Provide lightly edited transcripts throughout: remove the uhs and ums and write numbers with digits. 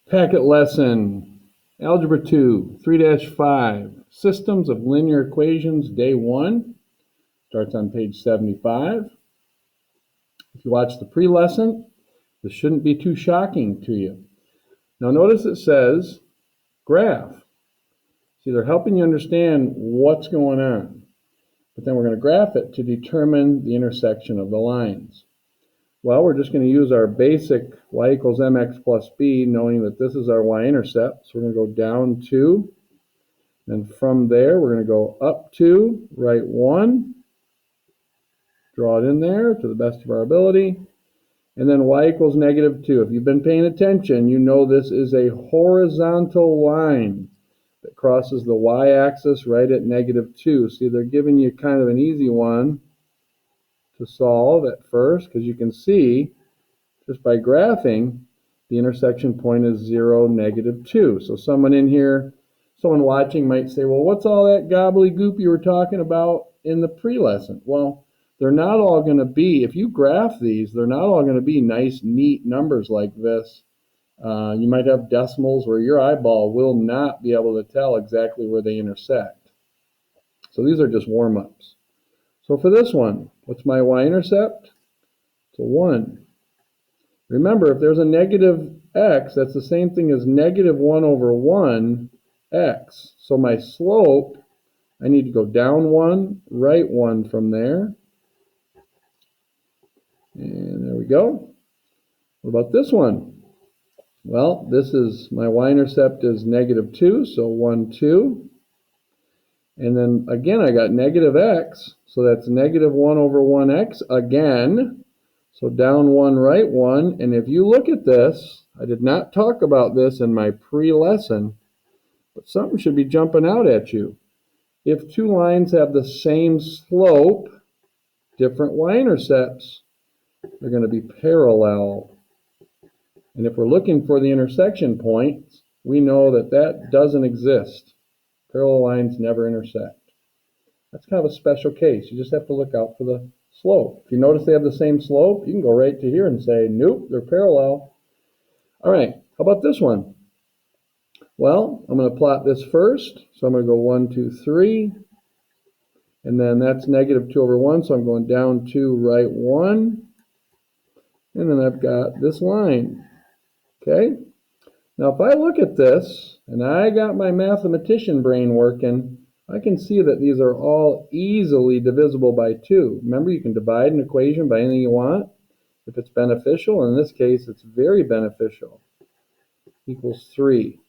Packet lesson, Algebra 2, 3-5, Systems of Linear Equations, Day 1, starts on page 75. If you watch the pre-lesson, this shouldn't be too shocking to you. Now notice it says graph. See, they're helping you understand what's going on. But then we're going to graph it to determine the intersection of the lines. Well, we're just going to use our basic y equals mx plus b, knowing that this is our y-intercept. So we're going to go down 2. And from there, we're going to go up 2, write 1. Draw it in there to the best of our ability. And then y equals -2. If you've been paying attention, you know this is a horizontal line that crosses the y-axis right at -2. See, they're giving you kind of an easy one to solve at first, because you can see just by graphing the intersection point is 0, -2. So someone in here, someone watching might say, well, what's all that gobbledygook you were talking about in the pre-lesson? Well, they're not all going to be, if you graph these, they're not all going to be nice, neat numbers like this. You might have decimals where your eyeball will not be able to tell exactly where they intersect. So these are just warm-ups. So for this one, what's my y-intercept? It's a 1. Remember, if there's a negative x, that's the same thing as -1 over 1 x. So my slope, I need to go down 1, right 1 from there. And there we go. What about this one? Well, this is, my y-intercept is -2, so 1, 2. And then again, I got negative x, so that's -1 over 1x again. So down 1, right 1. And if you look at this, I did not talk about this in my pre-lesson, but something should be jumping out at you. If two lines have the same slope, different y-intercepts, they're going to be parallel. And if we're looking for the intersection points, we know that that doesn't exist. Parallel lines never intersect. That's kind of a special case. You just have to look out for the slope. If you notice they have the same slope, you can go right to here and say, nope, they're parallel. All right, how about this one? Well, I'm going to plot this first. So I'm going to go 1, 2, 3. And then that's -2 over 1, so I'm going down 2, right 1. And then I've got this line. Okay? Now if I look at this, and I got my mathematician brain working, I can see that these are all easily divisible by 2. Remember, you can divide an equation by anything you want if it's beneficial. In this case, it's very beneficial. Equals 3.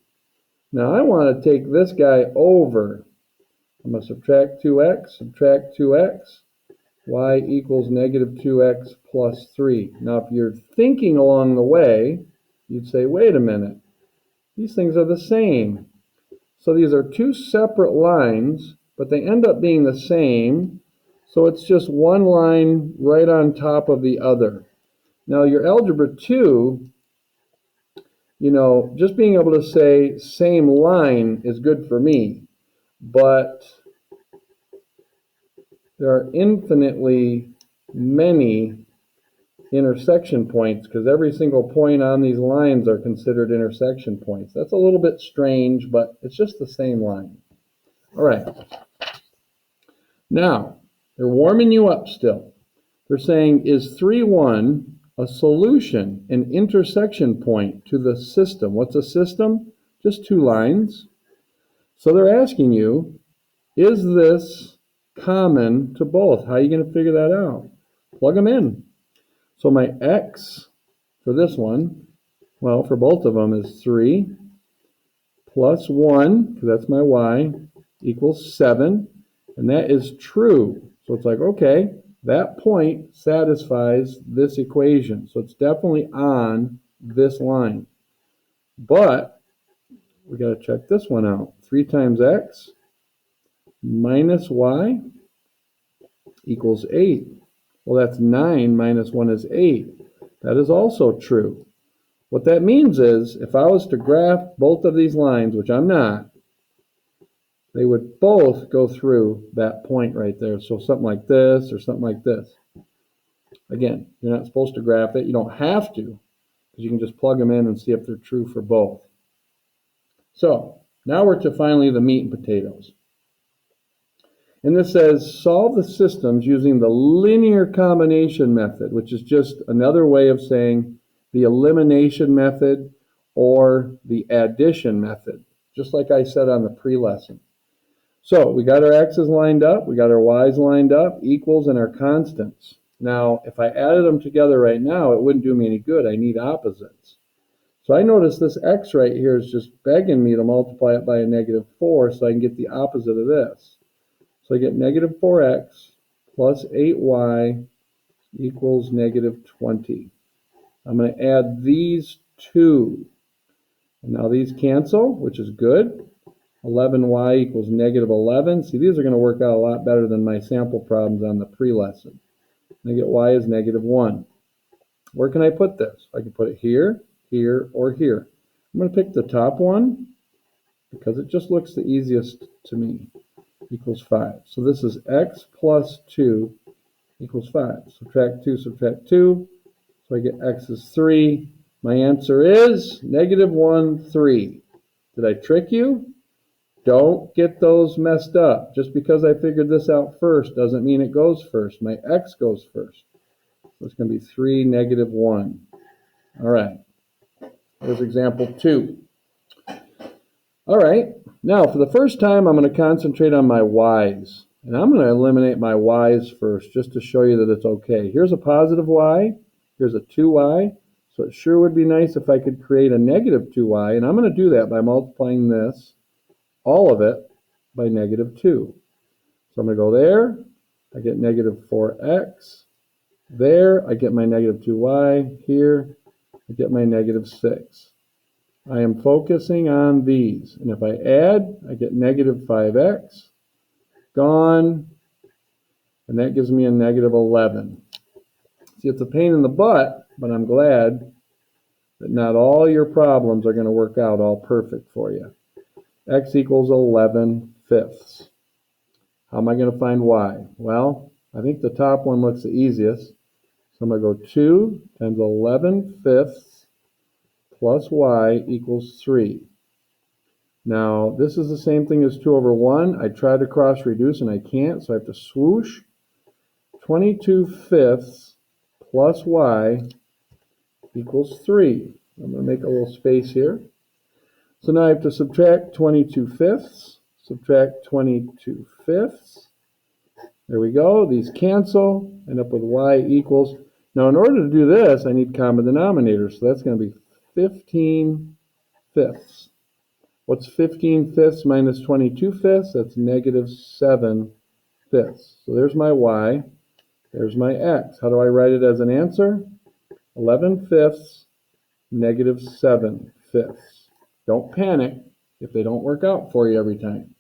Now I want to take this guy over. I'm going to subtract 2x, y equals -2x plus 3. Now if you're thinking along the way, you'd say, wait a minute, these things are the same. So these are two separate lines, but they end up being the same. So it's just one line right on top of the other. Now your Algebra 2, you know, just being able to say same line is good for me. But there are infinitely many intersection points, because every single point on these lines are considered intersection points. That's a little bit strange, but it's just the same line. All right. Now, they're warming you up still. They're saying, is 3, 1 a solution, an intersection point to the system? What's a system? Just two lines. So they're asking you, is this common to both? How are you going to figure that out? Plug them in. So my x for this one, well, for both of them is 3 plus 1, because that's my y, equals 7. And that is true. So it's like, okay, that point satisfies this equation. So it's definitely on this line. But we got to check this one out. 3 times x minus y equals 8. Well, that's 9 minus 1 is 8. That is also true. What that means is, if I was to graph both of these lines, which I'm not, they would both go through that point right there. So something like this or something like this. Again, you're not supposed to graph it. You don't have to, because you can just plug them in and see if they're true for both. So now we're to finally the meat and potatoes. And this says solve the systems using the linear combination method, which is just another way of saying the elimination method or the addition method, just like I said on the pre-lesson. So we got our x's lined up, we got our y's lined up, equals, and our constants. Now, if I added them together right now, it wouldn't do me any good. I need opposites. So I notice this x right here is just begging me to multiply it by a -4 so I can get the opposite of this. So I get -4x plus 8y equals -20. I'm going to add these two. And now these cancel, which is good. 11y equals -11. See, these are going to work out a lot better than my sample problems on the pre-lesson. I get y is -1. Where can I put this? I can put it here, here, or here. I'm going to pick the top one because it just looks the easiest to me. Equals 5. So this is x plus 2 equals 5. Subtract 2, subtract 2. So I get x is 3. My answer is -1, 3. Did I trick you? Don't get those messed up. Just because I figured this out first doesn't mean it goes first. My x goes first. So it's going to be 3, -1. All right. Here's example 2. All right. Now, for the first time, I'm going to concentrate on my y's. And I'm going to eliminate my y's first just to show you that it's okay. Here's a positive y. Here's a 2y. So it sure would be nice if I could create a -2y. And I'm going to do that by multiplying this, all of it, by -2. So I'm going to go there. I get -4x. There, I get my -2y. Here, I get my -6. I am focusing on these. And if I add, I get -5x. Gone. And that gives me a -11. See, it's a pain in the butt, but I'm glad that not all your problems are going to work out all perfect for you. X equals 11/5. How am I going to find y? Well, I think the top one looks the easiest. So I'm going to go 2 times 11/5 plus y equals 3. Now, this is the same thing as 2 over 1. I tried to cross reduce and I can't, so I have to swoosh. 22/5 plus y equals 3. I'm going to make a little space here. So now I have to subtract 22/5, subtract 22/5. There we go. These cancel. End up with y equals. Now, in order to do this, I need common denominators. So that's going to be 15/5. What's 15/5 minus 22/5? That's -7/5. So there's my y. There's my x. How do I write it as an answer? 11/5, -7/5. Don't panic if they don't work out for you every time.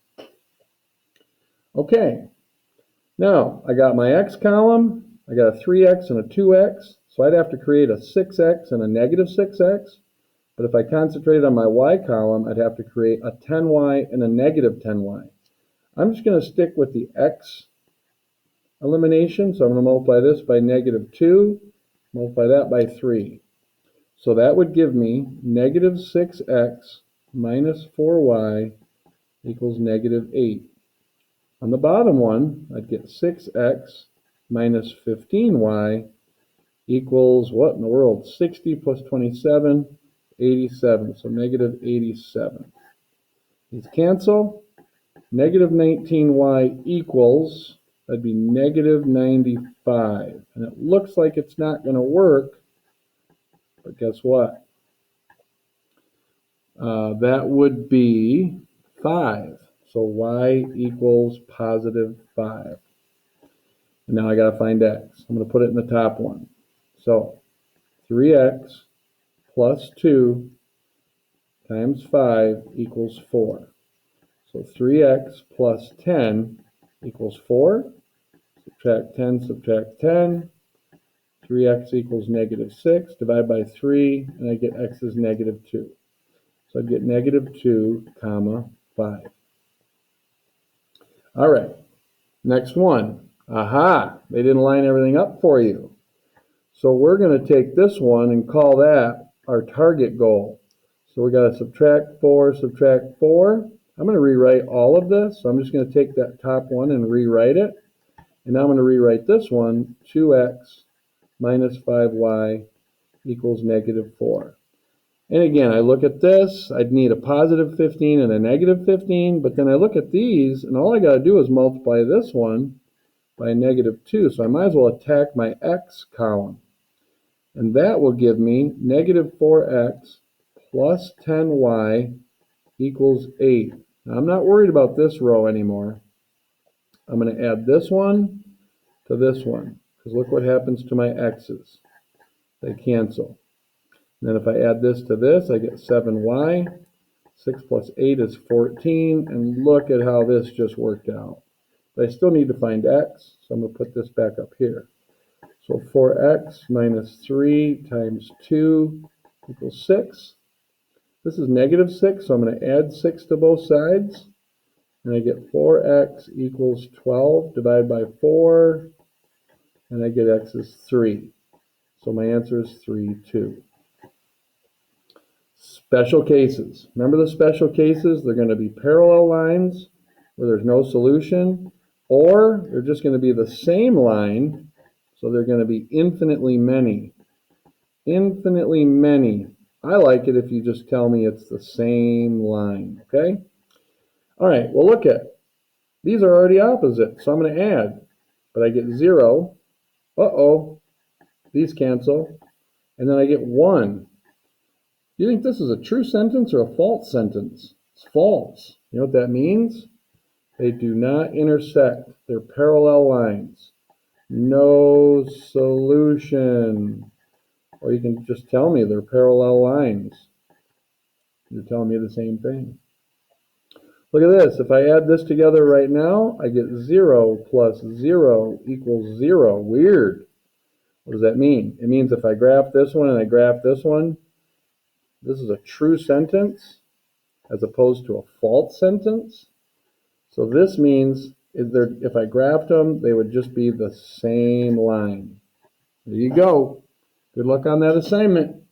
Okay, now I got my x column. I got a 3x and a 2x, so I'd have to create a 6x and a -6x. But if I concentrate on my y column, I'd have to create a 10y and a -10y. I'm just going to stick with the x elimination, so I'm going to multiply this by -2, multiply that by 3. So that would give me -6x minus 4y equals -8. On the bottom one, I'd get 6x minus 15y equals what in the world? 60 plus 27, 87. So -87. These cancel. -19y equals, that'd be -95. And it looks like it's not going to work. But guess what? That would be 5. So y equals +5. And now I got to find x. I'm going to put it in the top one. So 3x plus 2 times 5 equals 4. So 3x plus 10 equals 4. Subtract 10, subtract 10. 3x equals -6, divide by 3, and I get x is -2. So I'd get -2, comma 5. All right, next one. Aha, they didn't line everything up for you. So we're going to take this one and call that our target goal. So we got to subtract 4, subtract 4. I'm going to rewrite all of this. So I'm just going to take that top one and rewrite it. And now I'm going to rewrite this one, 2x minus 5y equals negative 4. And again, I look at this, I'd need a positive 15 and a negative 15, but then I look at these, and all I got to do is multiply this one by negative 2. So I might as well attack my x column. And that will give me negative 4x plus 10y equals 8. Now, I'm not worried about this row anymore. I'm going to add this one to this one, because look what happens to my x's. They cancel. And then if I add this to this, I get 7y. 6 plus 8 is 14, and look at how this just worked out. But I still need to find x, so I'm going to put this back up here. So 4x minus 3 times 2 equals 6. This is negative 6, so I'm going to add 6 to both sides. And I get 4x equals 12 divided by 4, and I get x is 3. So my answer is 3, 2. Special cases. Remember the special cases? They're going to be parallel lines where there's no solution, or they're just going to be the same line, so they're going to be infinitely many. Infinitely many. I like it if you just tell me it's the same line, okay? All right, well look at, these are already opposite, so I'm going to add, but I get 0. Uh-oh, these cancel, and then I get 1. Do you think this is a true sentence or a false sentence? It's false. You know what that means? They do not intersect. They're parallel lines. No solution. Or you can just tell me they're parallel lines. You're telling me the same thing. Look at this. If I add this together right now, I get 0 plus 0 equals 0. Weird. What does that mean? It means if I graph this one and I graph this one, this is a true sentence as opposed to a false sentence. So this means if I graphed them, they would just be the same line. There you go. Good luck on that assignment.